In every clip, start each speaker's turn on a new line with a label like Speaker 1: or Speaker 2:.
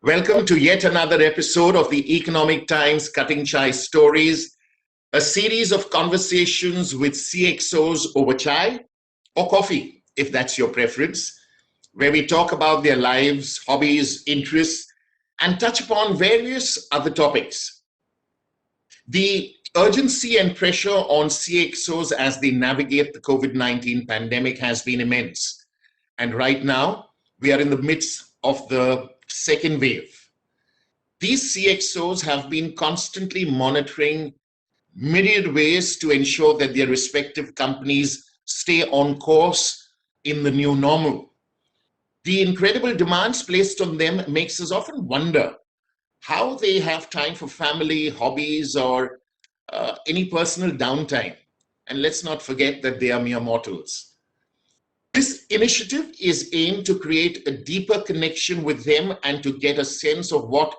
Speaker 1: Welcome to yet another episode of the Economic Times Cutting Chai Stories, a series of conversations with CXOs over chai or coffee, if that's your preference, where we talk about their lives, hobbies, interests, and touch upon various other topics. The urgency and pressure on CXOs as they navigate the COVID-19 pandemic has been immense. And right now, we are in the midst of the second wave. These CXOs have been constantly monitoring myriad ways to ensure that their respective companies stay on course in the new normal. The incredible demands placed on them makes us often wonder how they have time for family, hobbies, or any personal downtime. And let's not forget that they are mere mortals. This initiative is aimed to create a deeper connection with them and to get a sense of what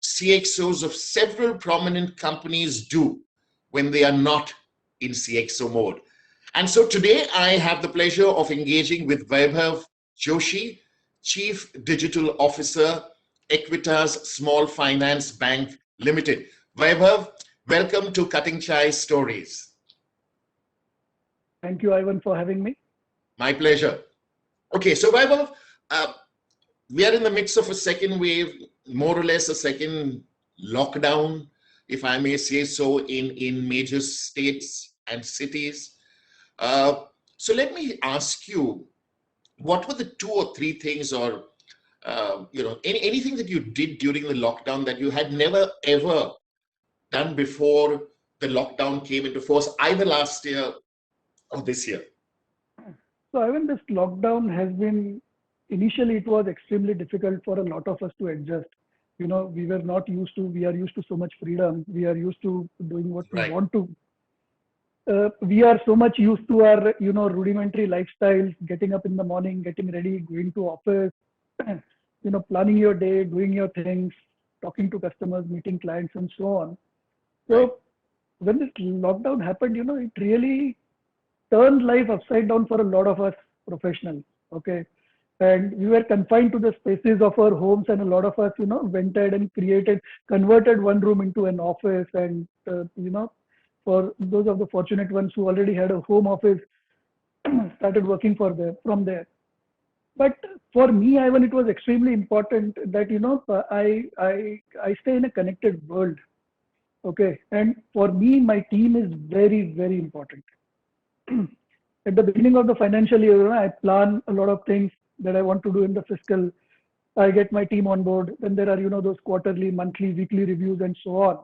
Speaker 1: CXOs of several prominent companies do when they are not in CXO mode. And so today I have the pleasure of engaging with Vaibhav Joshi, Chief Digital Officer, Equitas Small Finance Bank Limited. Vaibhav, welcome to Cutting Chai Stories.
Speaker 2: Thank you, Ivan, for having me.
Speaker 1: My pleasure. Okay, so Vaibhav, we are in the midst of a second wave, more or less a second lockdown, if I may say so, in major states and cities. So let me ask you, what were the two or three things or anything that you did during the lockdown that you had never ever done before the lockdown came into force, either last year or this year?
Speaker 2: So, Ivan, this lockdown has been, initially it was extremely difficult for a lot of us to adjust. We are used to so much freedom. We are used to doing what we want to. We are so much used to our, rudimentary lifestyles, getting up in the morning, getting ready, going to office, planning your day, doing your things, talking to customers, meeting clients, and so on. So when this lockdown happened, it really turned life upside down for a lot of us professionals. Okay. And we were confined to the spaces of our homes, and a lot of us, went ahead and converted one room into an office. And, for those of the fortunate ones who already had a home office, started working from there. But for me, Ivan, it was extremely important that, I stay in a connected world. Okay. And for me, my team is very, very important. At the beginning of the financial year, I plan a lot of things that I want to do in the fiscal. I get my team on board. Then there are, those quarterly, monthly, weekly reviews and so on.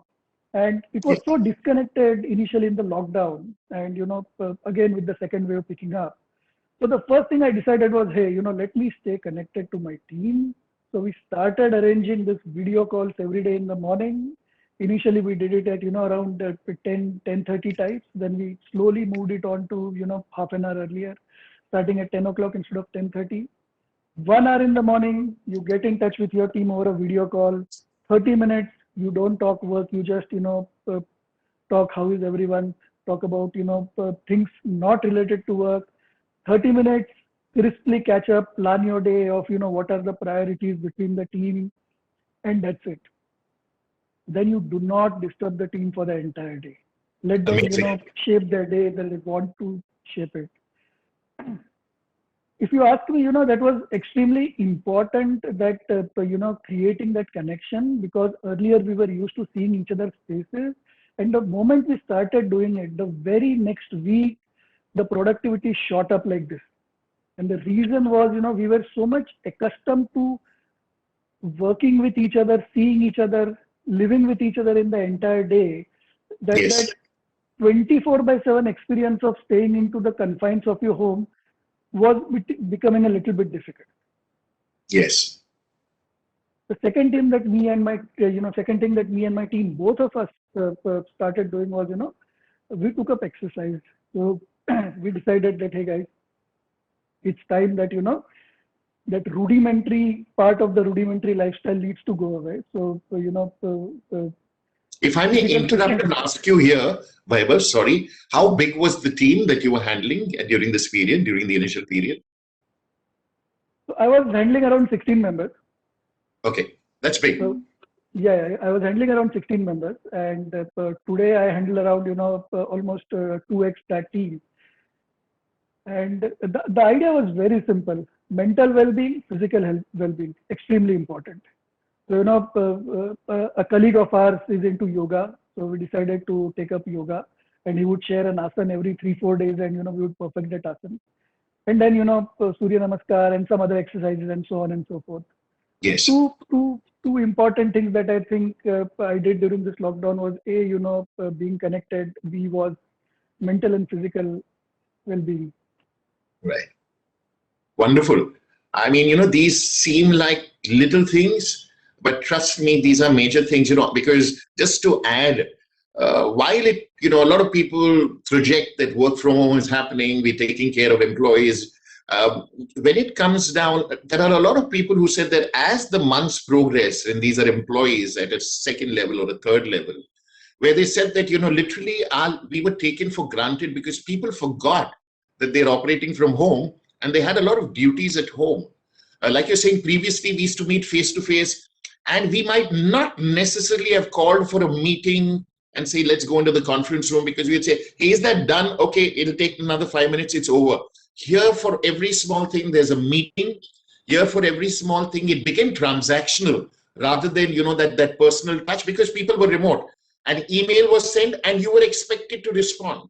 Speaker 2: And it was so disconnected initially in the lockdown and, again with the second wave picking up. So the first thing I decided was, hey, let me stay connected to my team. So we started arranging this video calls every day in the morning. Initially, we did it at, around 10:30 types. Then we slowly moved it on to, half an hour earlier, starting at 10 o'clock instead of 10:30. 1 hour in the morning, you get in touch with your team over a video call. 30 minutes, you don't talk work. You just, talk how is everyone, talk about, things not related to work. 30 minutes, crisply catch up, plan your day of, what are the priorities between the team, and that's it. Then you do not disturb the team for the entire day. Let them, shape their day that they want to shape it. If you ask me, that was extremely important that, creating that connection, because earlier we were used to seeing each other's faces. And the moment we started doing it, the very next week, the productivity shot up like this. And the reason was, we were so much accustomed to working with each other, seeing each other, living with each other in the entire day, that 24/7 experience of staying into the confines of your home was becoming a little bit difficult.
Speaker 1: Yes.
Speaker 2: The second thing that me and my team, both of us started doing was, we took up exercise. So we decided that, hey guys, it's time that, that rudimentary part of the rudimentary lifestyle needs to go away. So,
Speaker 1: if I may interrupt and ask you here, Vaibhav, sorry, how big was the team that you were handling during this period, during the initial period?
Speaker 2: So I was handling around 16 members.
Speaker 1: Okay. That's big.
Speaker 2: So yeah, I was handling around 16 members, and today I handle around almost 2x that team. And the idea was very simple: mental well-being, physical health well-being, extremely important. So a colleague of ours is into yoga, so we decided to take up yoga, and he would share an asana every 3-4 days, and we would perfect that asana. And then Surya Namaskar and some other exercises and so on and so forth. So
Speaker 1: Yes.
Speaker 2: two important things that I think I did during this lockdown was A, being connected. B was mental and physical well-being.
Speaker 1: Right. Wonderful. I mean, these seem like little things, but trust me, these are major things, because just to add, while a lot of people project that work from home is happening, we're taking care of employees. When it comes down, there are a lot of people who said that as the months progress, and these are employees at a second level or a third level, where they said that, literally we were taken for granted because people forgot that they're operating from home and they had a lot of duties at home. Like you're saying, previously we used to meet face to face, and we might not necessarily have called for a meeting and say, let's go into the conference room, because we'd say, hey, is that done? Okay, it'll take another 5 minutes, it's over. Here, for every small thing, there's a meeting. Here, for every small thing, it became transactional rather than, that personal touch, because people were remote. An email was sent and you were expected to respond.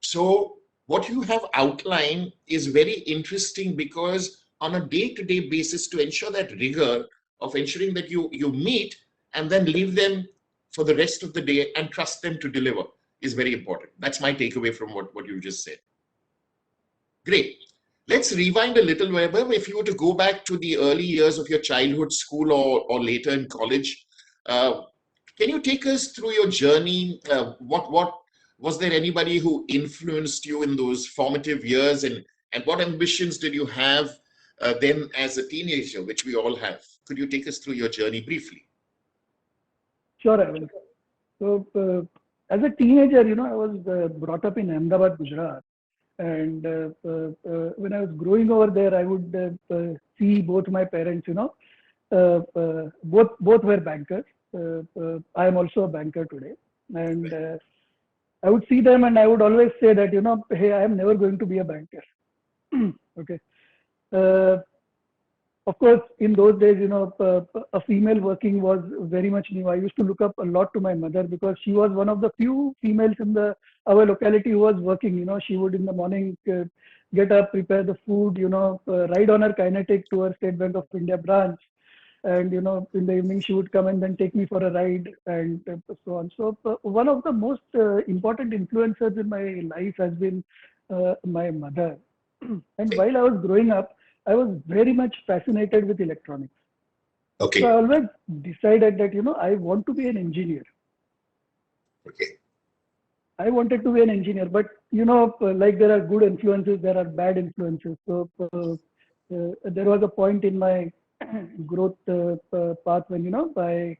Speaker 1: So what you have outlined is very interesting, because on a day-to-day basis, to ensure that rigor of ensuring that you meet and then leave them for the rest of the day and trust them to deliver is very important. That's my takeaway from what you just said. Great. Let's rewind a little, Vaibhav. If you were to go back to the early years of your childhood, school, or later in college, uh, can you take us through your journey? What was there anybody who influenced you in those formative years, and what ambitions did you have then as a teenager, which we all have? Could you take us through your journey briefly?
Speaker 2: Sure, I will. So as a teenager, I was brought up in Ahmedabad, Gujarat. And when I was growing over there, I would see both my parents, both were bankers. I am also a banker today. And I would see them and I would always say that, hey, I am never going to be a banker. Okay. Uh, of course, in those days, a female working was very much new. I used to look up a lot to my mother because she was one of the few females in our locality who was working. She would in the morning get up, prepare the food, ride on her kinetic to her State Bank of India branch. And, in the evening, she would come and then take me for a ride and so on. So one of the most important influences in my life has been my mother. And while I was growing up, I was very much fascinated with electronics. So I
Speaker 1: Okay.
Speaker 2: always decided that, I want to be an engineer.
Speaker 1: Okay.
Speaker 2: I wanted to be an engineer, but, like there are good influences, there are bad influences. So there was a point in my growth path when, I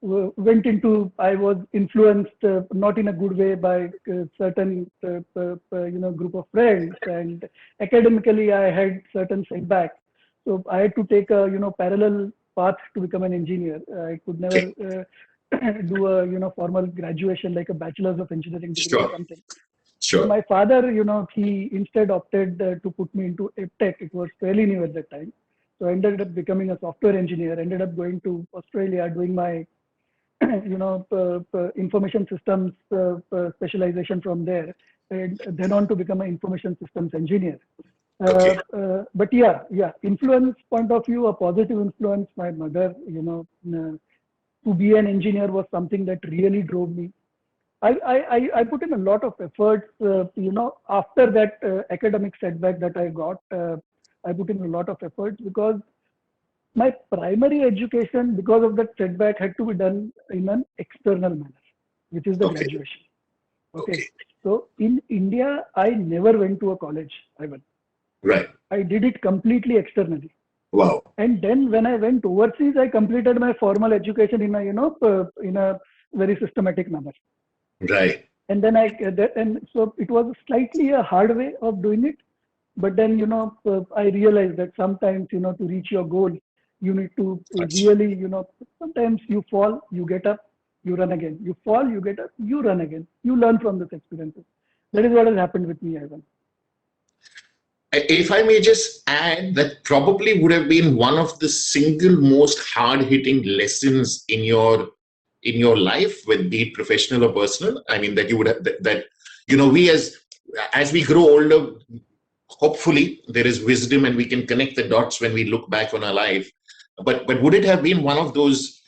Speaker 2: I was influenced not in a good way by certain, group of friends, and academically I had certain setbacks. So I had to take a, parallel path to become an engineer. I could never
Speaker 1: Okay.
Speaker 2: do a, formal graduation like a bachelor's of engineering degree or
Speaker 1: Sure.
Speaker 2: something. So
Speaker 1: Sure.
Speaker 2: my father, he instead opted to put me into tech. It was fairly new at that time. So I ended up becoming a software engineer, ended up going to Australia, doing my information systems specialization from there, and then on to become an information systems engineer.
Speaker 1: Okay.
Speaker 2: But yeah, influence point of view, a positive influence. My mother, to be an engineer was something that really drove me. I put in a lot of efforts, after that academic setback that I got. I put in a lot of efforts because my primary education, because of that setback, had to be done in an external manner, which is the
Speaker 1: Okay.
Speaker 2: graduation. Okay.
Speaker 1: Okay.
Speaker 2: So in India, I never went to a college, Ivan.
Speaker 1: Right.
Speaker 2: I did it completely externally.
Speaker 1: Wow.
Speaker 2: And then when I went overseas, I completed my formal education in a, in a very systematic manner.
Speaker 1: Right.
Speaker 2: And then and so it was slightly a hard way of doing it. But then, I realized that sometimes, to reach your goal, You need to
Speaker 1: That's
Speaker 2: really, sometimes you fall, you get up, you run again. You fall, you get up, you run again. You learn from this experiences. That is what has happened with me, Ivan.
Speaker 1: if I may just add, that probably would have been one of the single most hard-hitting lessons in your life, with be it professional or personal. I mean, that you would have that we as we grow older, hopefully there is wisdom and we can connect the dots when we look back on our life. But would it have been one of those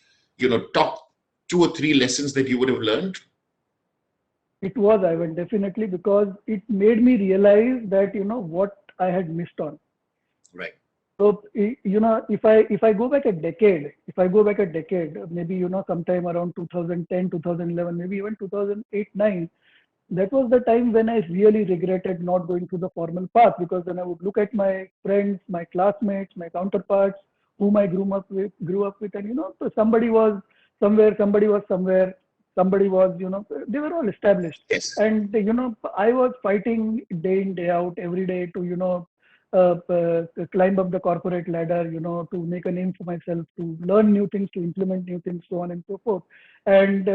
Speaker 1: top two or three lessons that you would have learned?
Speaker 2: It was, Ivan, definitely, because it made me realize that, what I had missed on.
Speaker 1: Right.
Speaker 2: So, if I go back a decade, maybe, sometime around 2010, 2011, maybe even 2008, 9, that was the time when I really regretted not going through the formal path, because when I would look at my friends, my classmates, my counterparts, whom I grew up with, and so somebody was somewhere, somebody was, they were all established,
Speaker 1: Yes.
Speaker 2: and I was fighting day in day out every day to climb up the corporate ladder, to make a name for myself, to learn new things, to implement new things, so on and so forth, and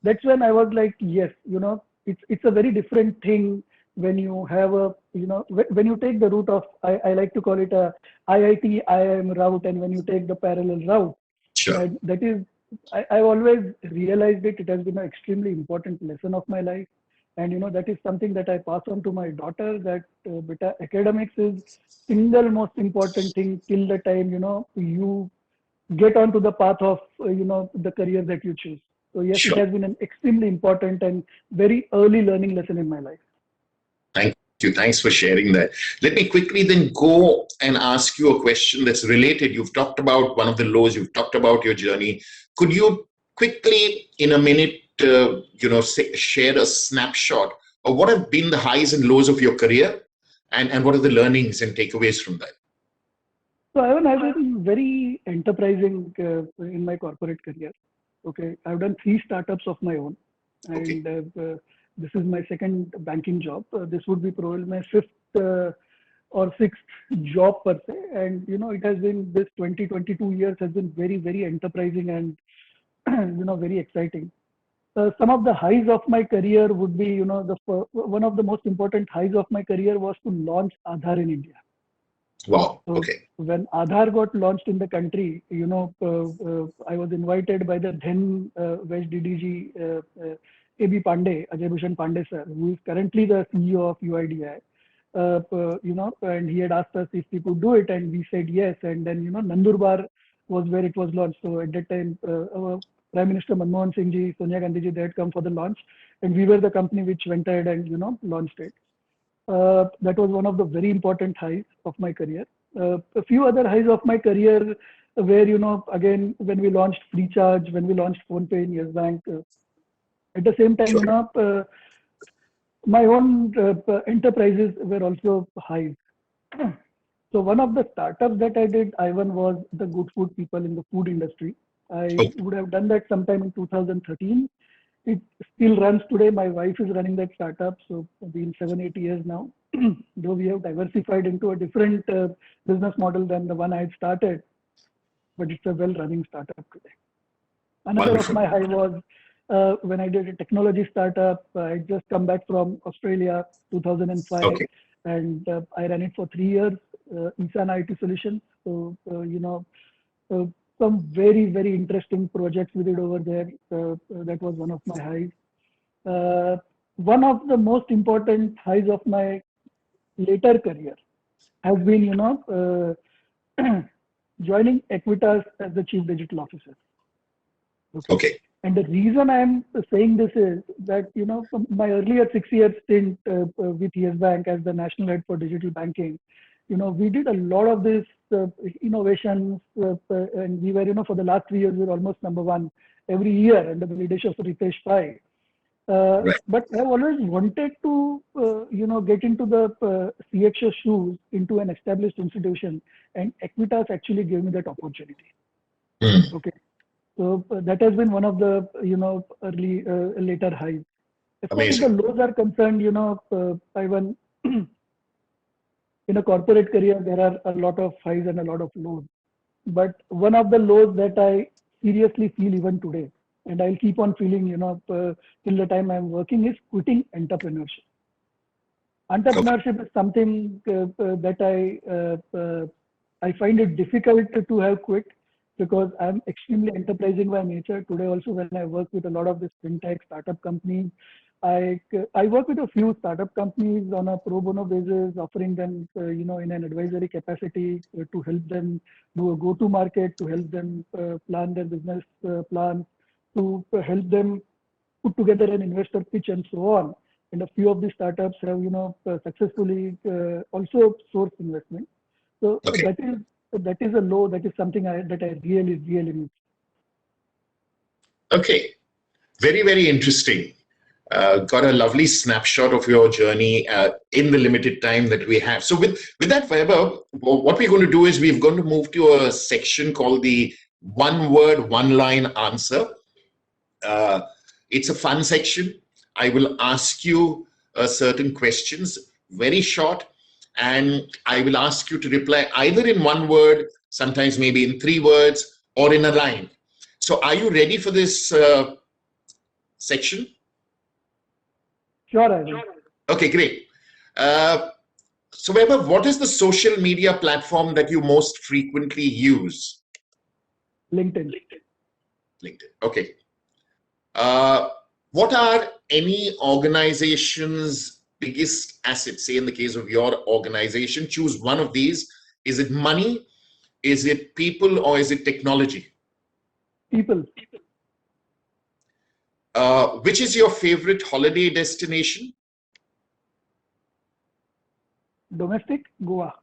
Speaker 2: that's when I was like, yes, it's a very different thing when you have a when you take the route of, I like to call it a IIT IIM route, and when you take the parallel route,
Speaker 1: Sure.
Speaker 2: that is, I've always realized it. It has been an extremely important lesson of my life, and that is something that I pass on to my daughter. That beta, academics is single most important thing till the time you get onto the path of the career that you choose. So yes, it
Speaker 1: Sure.
Speaker 2: has been an extremely important and very early learning lesson in my life.
Speaker 1: Thank you. Thanks for sharing that. Let me quickly then go and ask you a question that's related. You've talked about one of the lows, you've talked about your journey. Could you quickly, in a minute, share a snapshot of what have been the highs and lows of your career, and what are the learnings and takeaways from that?
Speaker 2: So I've been very enterprising in my corporate career. Okay, I've done 3 startups of my own,
Speaker 1: Okay.
Speaker 2: and this is my second banking job. This would be probably my fifth or sixth job per se, and it has been, this 22 years has been very, very enterprising and very exciting. Some of the highs of my career would be, one of the most important highs of my career was to launch Aadhaar in India.
Speaker 1: Wow.
Speaker 2: So
Speaker 1: Okay.
Speaker 2: when Aadhaar got launched in the country, I was invited by the then West DDG AB Pandey, Ajay Bhushan Pandey sir, who is currently the CEO of UIDI. And he had asked us if we could do it, and we said yes. And then Nandurbar was where it was launched. So at that time, our Prime Minister Manmohan Singh ji, Sonia Gandhi ji, they had come for the launch, and we were the company which went ahead and launched it. That was one of the very important highs of my career. A few other highs of my career where, again, when we launched Freecharge, when we launched PhonePe in Yes Bank, at the same time,
Speaker 1: Sure.
Speaker 2: my own enterprises were also highs. So one of the startups that I did, Ivan, was the Good Food People in the food industry. I
Speaker 1: Okay.
Speaker 2: would have done that sometime in 2013. It still runs today. My wife is running that startup, so it's been 7, 8 years now. Though we have diversified into a different business model than the one I had started, but it's a well-running startup today. Another of my
Speaker 1: Wonderful.
Speaker 2: high was when I did a technology startup. I just come back from Australia, 2005,
Speaker 1: Okay.
Speaker 2: and I ran it for 3 years. Isan IT Solutions. So uh, some very, very interesting projects we did over there. That was one of my highs. Uh, One of the most important highs of my later career has been, joining Equitas as the Chief Digital Officer. Okay.
Speaker 1: Okay.
Speaker 2: And the reason I'm saying this is that, from my earlier 6 year stint with Yes Bank as the national head for digital banking, we did a lot of this innovations, and we were, for the last 3 years, we were almost number one every year under the leadership of Ritesh Pai.
Speaker 1: Right.
Speaker 2: But I've always wanted to, get into the CXO shoes into an established institution, and Equitas actually gave me that opportunity.
Speaker 1: Mm.
Speaker 2: Okay. So that has been one of the, early later highs. As far as the
Speaker 1: Amazing.
Speaker 2: lows are concerned, Ivan, in a corporate career, there are a lot of highs and a lot of lows. But one of the lows that I seriously feel even today, and I'll keep on feeling, till the time I'm working, is quitting entrepreneurship.
Speaker 1: Okay.
Speaker 2: Entrepreneurship is something that I find it difficult to have quit because I'm extremely enterprising by nature. Today also, when I work with a lot of these fintech startup companies, I work with a few startup companies on a pro bono basis, offering them in an advisory capacity to help them do a go to market, to help them plan their business plan, to help them put together an investor pitch and so on. And a few of these startups have, successfully also sourced investment. So
Speaker 1: Okay.
Speaker 2: that is a low. That is something that I really really miss.
Speaker 1: Okay. Very, very interesting. Got a lovely snapshot of your journey in the limited time that we have. So with that, Vaibhav, what we're going to do is we're going to move to a section called the one word, one line answer. Uh, it's a fun section. I will ask you certain questions, very short, and I will ask you to reply either in one word, sometimes maybe in 3 words, or in a line. So are you ready for this section?
Speaker 2: Sure, I will.
Speaker 1: Okay, great. Uh, so, Vaibhav, what is the social media platform that you most frequently use?
Speaker 2: LinkedIn.
Speaker 1: LinkedIn. Okay. Uh, what are any organization's biggest assets? Say, in the case of your organization, choose one of these. Is it money? Is it people? Or is it technology?
Speaker 2: People.
Speaker 1: Which is your favorite holiday destination?
Speaker 2: Domestic. Goa.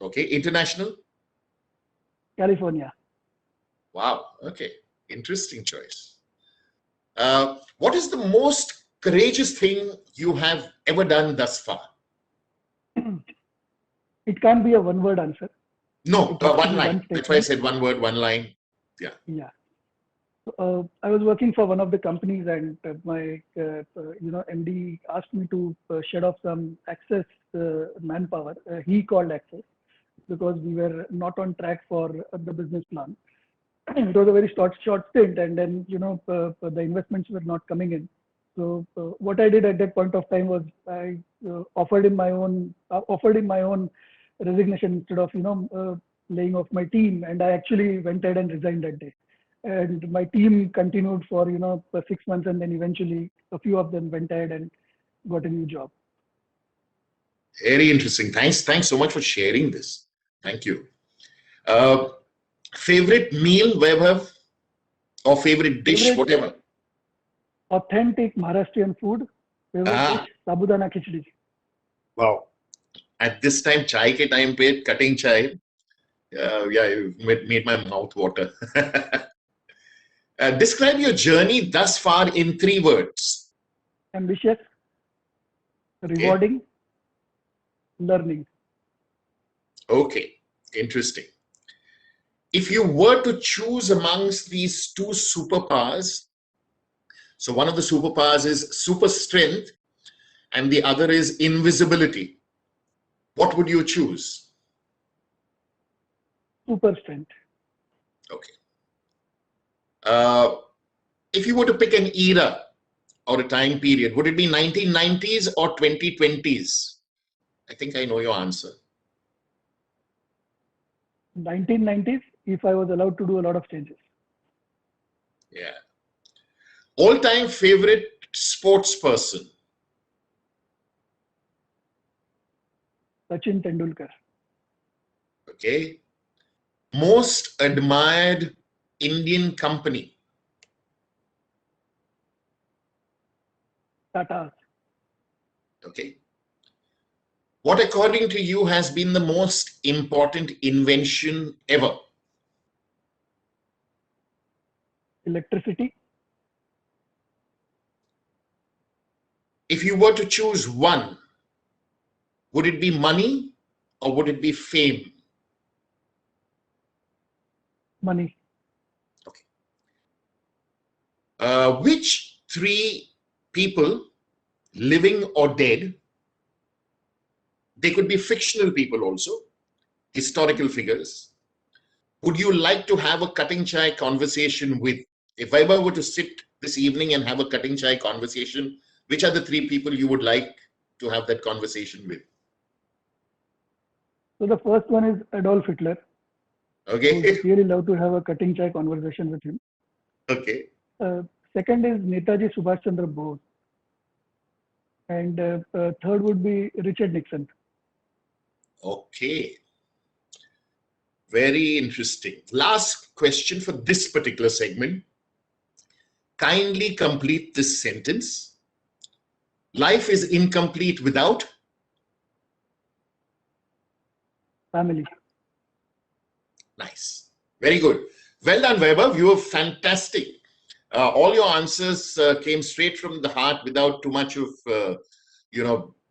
Speaker 1: Okay. International?
Speaker 2: California.
Speaker 1: Wow. Okay. Interesting choice. What is the most courageous thing you have ever done thus far?
Speaker 2: It can't be a one word answer.
Speaker 1: No,
Speaker 2: It has to
Speaker 1: one
Speaker 2: be
Speaker 1: line.
Speaker 2: one
Speaker 1: That's why I
Speaker 2: statement.
Speaker 1: said one word, one line. Yeah.
Speaker 2: Yeah. I was working for one of the companies, and my MD asked me to shed off some access manpower. He called access because we were not on track for the business plan. It was a very short stint, and then the investments were not coming in. So what I did at that point of time was I offered him my own resignation instead of laying off my team, and I actually went ahead and resigned that day. And my team continued for 6 months, and then eventually a few of them went ahead and got a new job.
Speaker 1: Very interesting. Thanks so much for sharing this. Thank you. Uh, Favorite meal, Vaibhav, or favorite dish,
Speaker 2: Favorite
Speaker 1: whatever.
Speaker 2: authentic Maharashtrian food. Favorite dish
Speaker 1: Ah,
Speaker 2: sabudana khichdi.
Speaker 1: wow. At this time, chai ke time pe, cutting chai. Yeah, you made my mouth water. Describe your journey thus far in 3 words.
Speaker 2: Ambitious,
Speaker 1: Okay.
Speaker 2: rewarding, learning.
Speaker 1: Okay. Interesting. If you were to choose amongst these two superpowers, so one of the superpowers is super strength and the other is invisibility, what would you choose?
Speaker 2: Super strength.
Speaker 1: Okay. Uh, if you were to pick an era or a time period, would it be 1990s or 2020s? I think I know your answer.
Speaker 2: 1990s, if I was allowed to do a lot of changes.
Speaker 1: Yeah. All-time favorite sports person.
Speaker 2: Sachin Tendulkar.
Speaker 1: Okay. Most admired Indian company.
Speaker 2: Tata.
Speaker 1: Okay. What, according to you, has been the most important invention ever?
Speaker 2: Electricity.
Speaker 1: If you were to choose one, would it be money or would it be fame?
Speaker 2: Money.
Speaker 1: Okay. Which 3 people, living or dead, they could be fictional people also, historical figures, would you like to have a cutting chai conversation with? If Vaibhav were to sit this evening and have a cutting chai conversation, which are the three people you would like to have that conversation with?
Speaker 2: So the first one is Adolf Hitler. I
Speaker 1: Okay.
Speaker 2: would really love to have a cutting chai conversation with him.
Speaker 1: Okay.
Speaker 2: Second is Netaji Subhash Chandra Bose. And third would be Richard Nixon.
Speaker 1: Okay. Very interesting. Last question for this particular segment. Kindly complete this sentence. Life is incomplete without
Speaker 2: Family.
Speaker 1: Nice. Very good. Well done, Vaibhav. You were fantastic. All your answers came straight from the heart without too much of,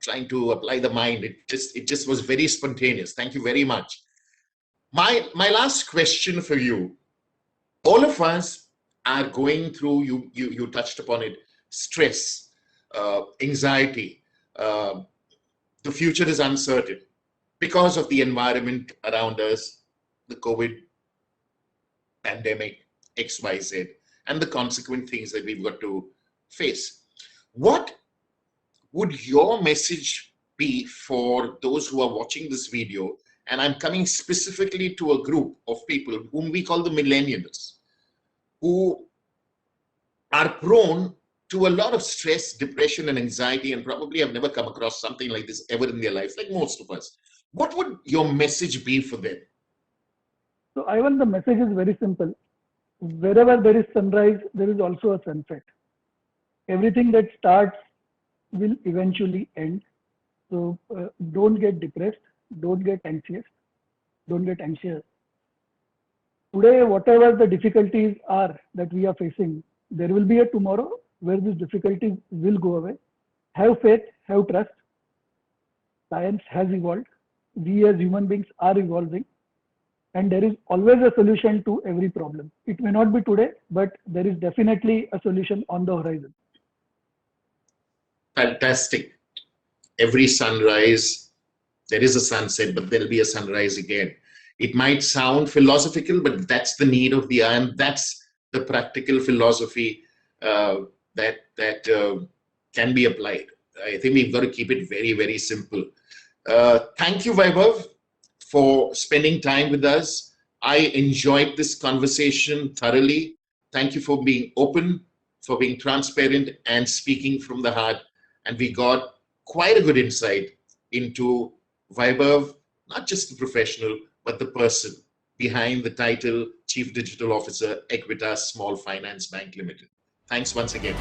Speaker 1: trying to apply the mind. It just was very spontaneous. Thank you very much. My last question for you. All of us are going through, you touched upon it, stress, anxiety. The future is uncertain because of the environment around us, the COVID pandemic, XYZ, and the consequent things that we've got to face. What would your message be for those who are watching this video? And I'm coming specifically to a group of people whom we call the millennials, who are prone to a lot of stress, depression, and anxiety, and probably have never come across something like this ever in their lives, like most of us. What would your message be for them?
Speaker 2: So Ivan, the message is very simple. Wherever there is sunrise, there is also a sunset. Everything that starts will eventually end. So don't get depressed, don't get anxious. Today, whatever the difficulties are that we are facing, there will be a tomorrow where these difficulties will go away. Have faith, have trust. Science has evolved. We as human beings are evolving. And there is always a solution to every problem. It may not be today, but there is definitely a solution on the horizon.
Speaker 1: Fantastic. Every sunrise, there is a sunset, but there'll be a sunrise again. It might sound philosophical, but that's the need of the hour, and that's the practical philosophy that can be applied. I think we've got to keep it very, very simple. Thank you, Vaibhav, for spending time with us. I enjoyed this conversation thoroughly. Thank you for being open, for being transparent, and speaking from the heart. And we got quite a good insight into Vaibhav, not just the professional, but the person behind the title Chief Digital Officer, Equitas Small Finance Bank Limited. Thanks once again.